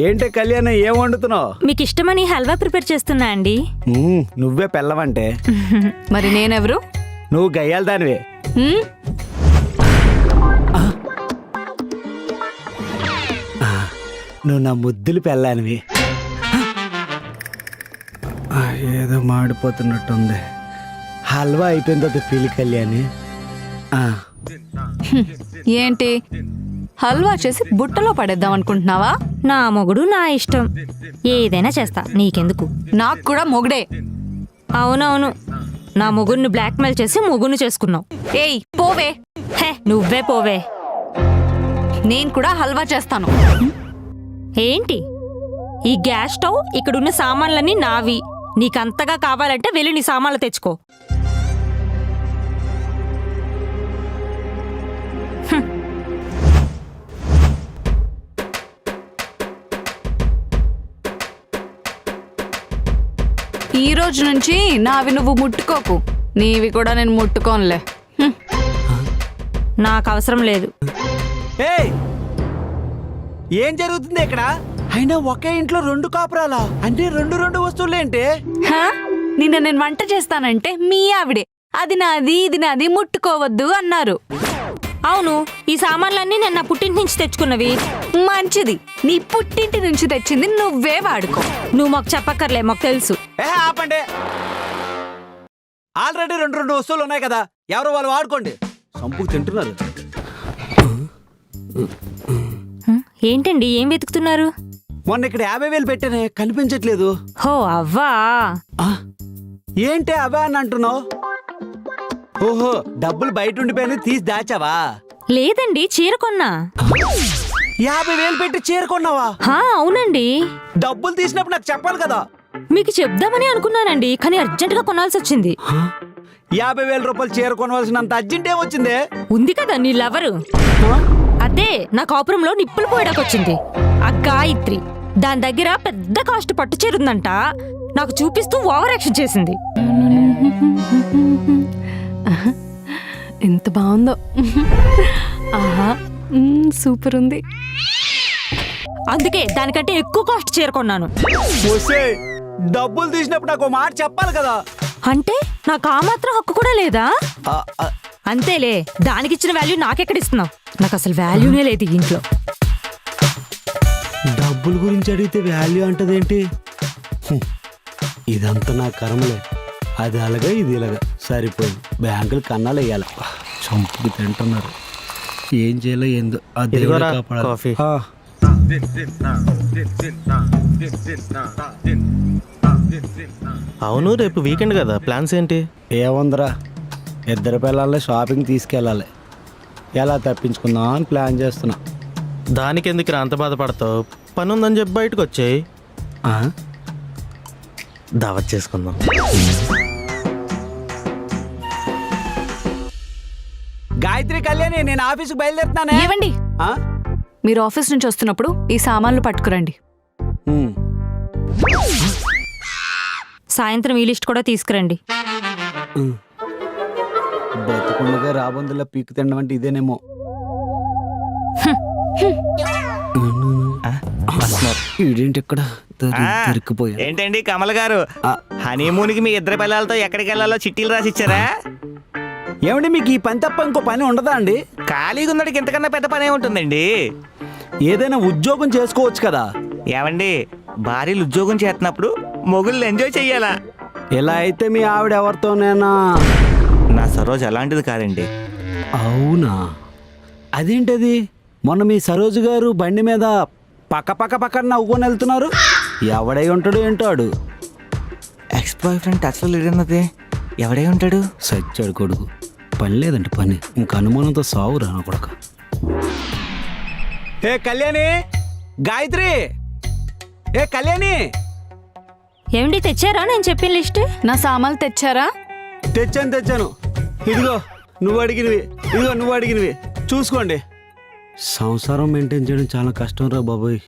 ఏంటి కళ్యాణ్, ఏం వండుతున్నావు? మీకు ఇష్టమని హల్వా ప్రిపేర్ చేస్తున్నా అండి. నువ్వే పెళ్ళవంటే మరి నేనెవరు? నువ్వు గయ్యాల దానివే. హ్మ్? నువ్వు నా ముద్దులు పెళ్ళానివి. ఏదో మాడిపోతున్నట్టుంది. హల్వా అయిపోయిన తర్వాత పిల్లి కళ్యాణి. ఏంటి హల్వా చేసి బుట్టలో పడేద్దాం అనుకుంటున్నావా? నా మొగుడు నా ఇష్టం, ఏదైనా చేస్తా, నీకెందుకు? నాకు కూడా మొగుడే. అవునవును, నా మొగుడిని బ్లాక్మెయిల్ చేసి మొగుడిని చేసుకున్నావు. ఏయ్ పోవే. హే, నువ్వే పోవే. నేను కూడా హల్వా చేస్తాను. ఏంటి ఈ గ్యాస్ స్టవ్, ఇక్కడున్న సామాన్లన్నీ నావి. నీకంతగా కావాలంటే వెళ్ళి నీ సామాన్లు తెచ్చుకో. ఈ రోజు నుంచి నావి నువ్వు ముట్టుకోకు, నీవి కూడా నేను ముట్టుకోనులే. నాకు అవసరం లేదు. ఏయ్, ఏం జరుగుతుంది ఇక్కడ? అయినా ఒకే ఇంట్లో రెండు కాపురాలా? అంటే రెండు వస్తువులేంటి? హా? నిన్న నేను వంట చేస్తానంటే మీ ఆవిడే అది నాది ఇది నాది ముట్టుకోవద్దు అన్నారు. అవును, ఈ సామాన్లన్నీ నేను నా పుట్టింటి నుంచి తెచ్చుకున్నవి. మంచిది, నీ పుట్టింటి నుంచి తెచ్చింది నువ్వే వాడుకో. నువ్వు మాకు చెప్పక్కర్లే, మాకు తెలుసు. ఆపండి. ఆల్రెడీ రెండు వస్తువులు ఉన్నాయి కదా, ఎవరు వాళ్ళు వాడుకోండి. సంపుకు తింటున్నారు. ఏంటండి, ఏం వెతుకుతున్నారు? మొన్న ఇక్కడ 50,000 పెట్టానే, కనిపించట్లేదు. హో అవ్వా. ఏంటి అవా అని అంటున్నావు? ఓహో, డబ్బులు బయట ఉండిపోయినా తీసి దాచావా? లేదండి, చీర కొన్నా. 50,000 పెట్టి చేరుకున్నావా? అవునండి. డబ్బులు తీసినప్పుడు నాకు చెప్పాలి కదా. మీకు చెప్దామని అనుకున్నానండి, కానీ అర్జెంట్ గా కొనాల్సి వచ్చింది. 50,000 రూపాయలు చేరుకోవాల్సినంత అర్జెంట్ ఏమొచ్చిందే? ఉంది కదా నీ లవరు, అదే నా కాపురంలో నిప్పులు పోయడాకొచ్చింది. ఆ గాయత్రి, దాని దగ్గర పెద్ద కాస్ట్ పట్టు చీరుందంట. నాకు చూపిస్తూ ఓవర్ యాక్షన్ చేసింది. ఎంత బాగుందో. ఆహా, సూపర్ ఉంది. అందుకే దానికంటే ఎక్కువ కాస్ట్ చేరుకున్నాను. డబ్బులు తీసినప్పుడు నాకు మాట చెప్పాలి కదా. అంటే నాకు ఆ మాత్రం హక్కు కూడా లేదా? అంతేలే, దానికిచ్చిన వాల్యూ నాకెక్కడిస్తున్నావు? నాకు అసలు వాల్యూనే లేదు ఈ ఇంట్లో. డబ్బుల గురించి అడిగితే వాల్యూ అంటదేంటి? ఇదంతా నా కర్మలే. అది అలాగా ఇది ఇలాగా సరిపోయింది. బ్యాంకులు కన్నాలు వేయాలి. చంపుకి తింటున్నారు. ఏం చేయాలో ఏందో. కాపాడాలి. అవును, రేపు వీకెండ్ కదా, ప్లాన్స్ ఏంటి? ఏముందిరా, ఇద్దరు పిల్లల్ని షాపింగ్ తీసుకెళ్ళాలి. ఎలా తప్పించుకుందాం అని ప్లాన్ చేస్తున్నా. దానికి ఎందుకు అంత బాధపడతావు? పని ఉందని చెప్పి బయటకు వచ్చాయి, దావత్ చేసుకుందాం. గాయత్రి, కళ్యాణి, నేను ఆఫీస్కి బయలుదేరుతున్నానే. ఏవండి, మీరు ఆఫీస్ నుంచి వస్తున్నప్పుడు ఈ సామాన్లు పట్టుకురండి. సాయంత్రం ఈ లిస్ట్ కూడా తీసుకురండి. బతుకుండగా రాబందులో పీకు తినడం అంటే ఇదేనేమో. ఇదేంటి ఇక్కడ దొరికిపోయా? ఏంటండి కమల్ గారు, హనీమూన్కి మీ ఇద్దరు పిల్లలతో ఎక్కడికి వెళ్ళాలో చిట్టీలు రాసిచ్చారా? ఏమండి, మీకు ఈ పని తప్ప ఇంకో పని ఉండదా అండి? ఖాళీగా ఉన్నడికి ఇంతకన్నా పెద్ద పని ఏముంటుందండి? ఏదైనా ఉద్యోగం చేసుకోవచ్చు కదా. ఏమండి, భార్యలు ఉద్యోగం చేస్తున్నప్పుడు మొగుళ్ళు ఎంజాయ్ చెయ్యాలా? ఇలా అయితే మీ ఆవిడ ఎవరితోనేనా? నా సరోజ్ అలాంటిది కాదండి. అవునా? అదేంటది? మొన్న మీ సరోజు గారు బండి మీద పక్క నవ్వుకొని వెళ్తున్నారు. ఎవడై ఉంటాడు ఏంటాడు? ఎక్స్ బాయ్ ఫ్రెండ్ టచ్లో లేడన్నది. ఎవడై ఉంటాడు? సచ్చాడు కొడుకు. పని లేదంటే పని, ఇంక అనుమానంతో సావు రాను కొడుక. ఏ కళ్యాణి, గాయత్రి, ఏ కళ్యాణి. ఏమండి, తెచ్చారా నేను చెప్పిన లిస్ట్? నా సామాన్లు తెచ్చారా? తెచ్చాను. ఇదిగో నువ్వు అడిగినవి చూసుకోండి. సంసారం మెయింటైన్ చేయడం చాలా కష్టం రా బాబోయ్.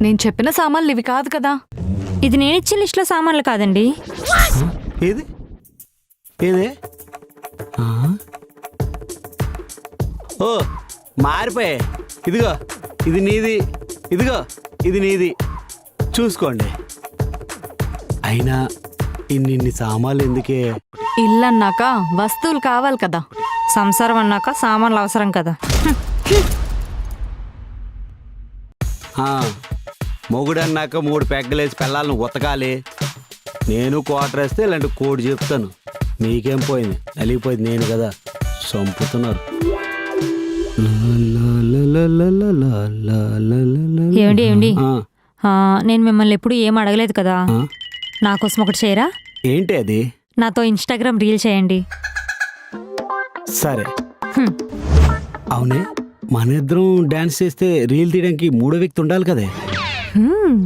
నేను చెప్పిన సామాన్లు ఇవి కాదు కదా. ఇది నేను ఇచ్చిన లిస్టులో సామాన్లు కాదండి. ఏది ఏదే? ఓ, మారిపోయాయి. ఇదిగో ఇది నీది, ఇదిగో ఇది నీది, చూసుకోండి. అయినా ఇన్ని సామాన్లు ఎందుకే? ఇల్లు అన్నాక వస్తువులు కావాలి కదా. సంసారం అన్నాక సామాన్లు అవసరం కదా. ఆ, మొగుడన్నాక 3 పెగ్గలేసి పిల్లలను ఉతకాలి. నేను క్వార్టర్ వేస్తే ఇలాంటి కోడి చెప్తాను. మీకేం పోయింది? నలిగిపోయింది నేను కదా. చంపుతున్నారు. ఏమండి ఆ, నేను మిమ్మల్ని ఎప్పుడు ఏం అడగలేదు కదా, ఆ, నా కోసం ఒకటి చేయరా? ఏంటి అది? నాతో ఇన్స్టాగ్రామ్ రీల్ చేయండి. సరే. హ్మ్. అవునే, మన ఇద్దరం డాన్స్ చేస్తే రీల్ తీయడానికి 3వ వ్యక్తి ఉండాలి కదే. హ్మ్.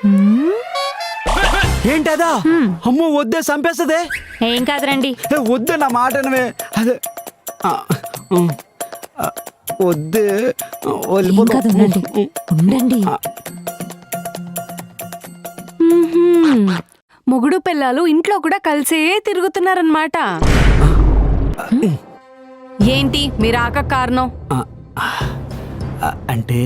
హ్మ్. ఏంటదా? అమ్మో వద్దే, చంపేస్తుందే. ఏం కాదురండి. వద్దే, నా మాట వినవే. అదే ఆ, ఆ, వద్దే, ఏం కాదు, ఉండండి. ఉండండి. మ్మ్హ్మ్. మొగుడు పిల్లలు ఇంట్లో కూడా కలిసే తిరుగుతున్నారన్నమాట. ఏంటి మీరు ఆక కారణం? అంటే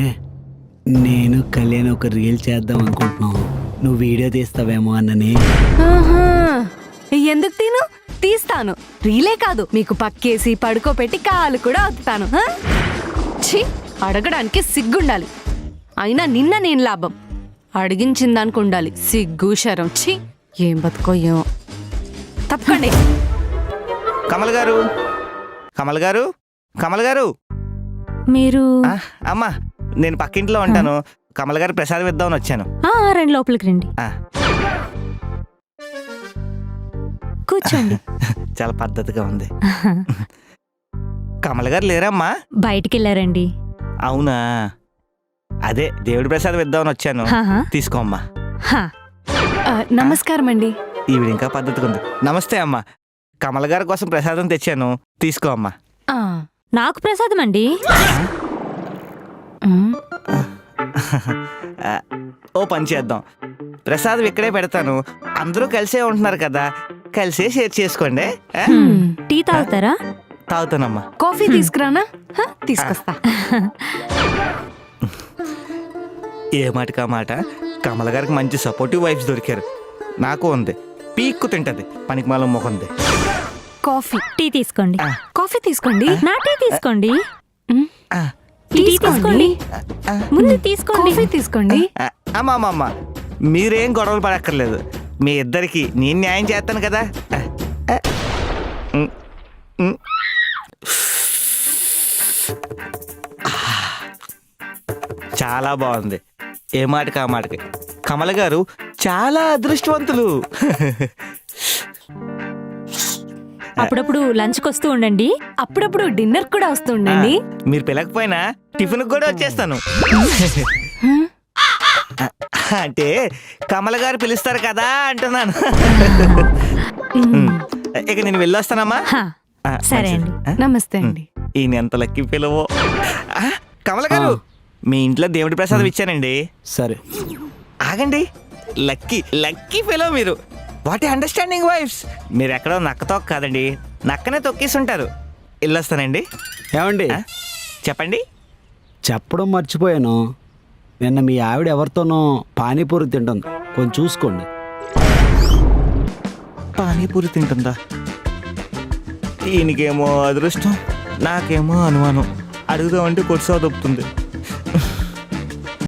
నేను కళ్యాణ్ ఒక రీల్ చేద్దాం అనుకుంటున్నావు. నువ్వు వీడియో తీస్తావేమో అన్నని. ఆహా. ఎందుకు తీస్తాను. రీలే కాదు, మీకు పక్కేసి పడుకోబెట్టి కాలు కూడా అవుతాను. ఛీ, అడగడానికి సిగ్గుండాలి. అయినా నిన్న నేను లాభం, అడిగించిందానికి ఉండాలి సిగ్గు శరం. ఛీ, ఏం బతుకో ఏమో. తప్పకండి. కమల్ గారు, కమల్ గారు, కమల్ గారు. మీరు అమ్మా, నేను పక్కింట్లో ఉంటాను. కమల్ గారు ప్రసాదం ఇద్దామని వచ్చాను. రండి, లోపలికి రండి. ఆ, కూర్చోండి. చాలా పద్ధతిగా ఉంది. కమల్ గారు లేరమ్మా? బయటికి వెళ్ళారండి. అవునా, అదే దేవుడి ప్రసాదం ఇద్దామని వచ్చాను. హాహా. తీసుకోమ్మా. హా. నమస్కారం అండి. ఈవిడ ఇంకా పద్ధతిగా ఉంది. నమస్తే అమ్మా, కమల్ గారి కోసం ప్రసాదం తెచ్చాను, తీసుకో అమ్మా. ఆ, నాకు ప్రసాదం అండి. ఉమ్, ఓ పని చేద్దాం, ప్రసాదం ఇక్కడే పెడతాను. అందరూ కలిసే ఉంటున్నారు కదా, కలిసే షేర్ చేసుకోండి. ఆ? టీ తాగుతారా? తాగుతానమ్మా. కాఫీ తీసుకురానా? తీసుకొస్తా. ఏ మాటకా మాట, కమల్ గారికి మంచి సపోర్టివ్ వైఫ్స్ దొరికారు. నాకు ఉంది, పీక్కు తింటది, పనికి మాలం మొహంది. కాఫీ టీ తీసుకోండి. కాఫీ తీసుకోండి. నా టీ తీసుకోండి. ఉమ్, ఆ, టీ తీసుకోండి. ముందు తీసుకోండి. కాఫీ తీసుకోండి. అమ్మా అమ్మా అమ్మా, మీరేం గొడవలు పడక్కర్లేదు. మీ ఇద్దరికి నేను న్యాయం చేస్తాను కదా. చాలా బాగుంది. ఏ మాటకి ఆ మాటకి కమల్ గారు చాలా అదృష్టవంతులు. అప్పుడప్పుడు లంచ్కి వస్తూ ఉండండి. అప్పుడప్పుడు డిన్నర్ కూడా వస్తూ ఉండండి. మీరు పిలకపోయినా టిఫిన్ కూడా వచ్చేస్తాను. అంటే కమల్ గారు పిలుస్తారు కదా అంటున్నాను. ఇక నేను వెళ్ళొస్తానమ్మా. హా. సరే అండి. నమస్తే అండి. ఈయన ఎంత లక్కీ పిలవో. కమల్ గారు, మీ ఇంట్లో దేవుడి ప్రసాదం ఇచ్చానండి. సరే. ఆగండి, లక్కీ లక్కీ ఫెలో మీరు. What a understanding wives. మీరు ఎక్కడో నక్కతో కాదండి, నక్కనే తొక్కేసి ఉంటారు. వెళ్ళొస్తానండి. ఏమండి, చెప్పండి. చెప్పడం మర్చిపోయాను. నిన్న మీ ఆవిడ ఎవరితోనో పానీపూరి తింటుంది, కొంచెం చూసుకోండి. పానీపూరి తింటుందా? ఈయనకేమో అదృష్టం, నాకేమో అనుమానం. అడుగుదామంటే కొట్సా దొప్పుతుంది.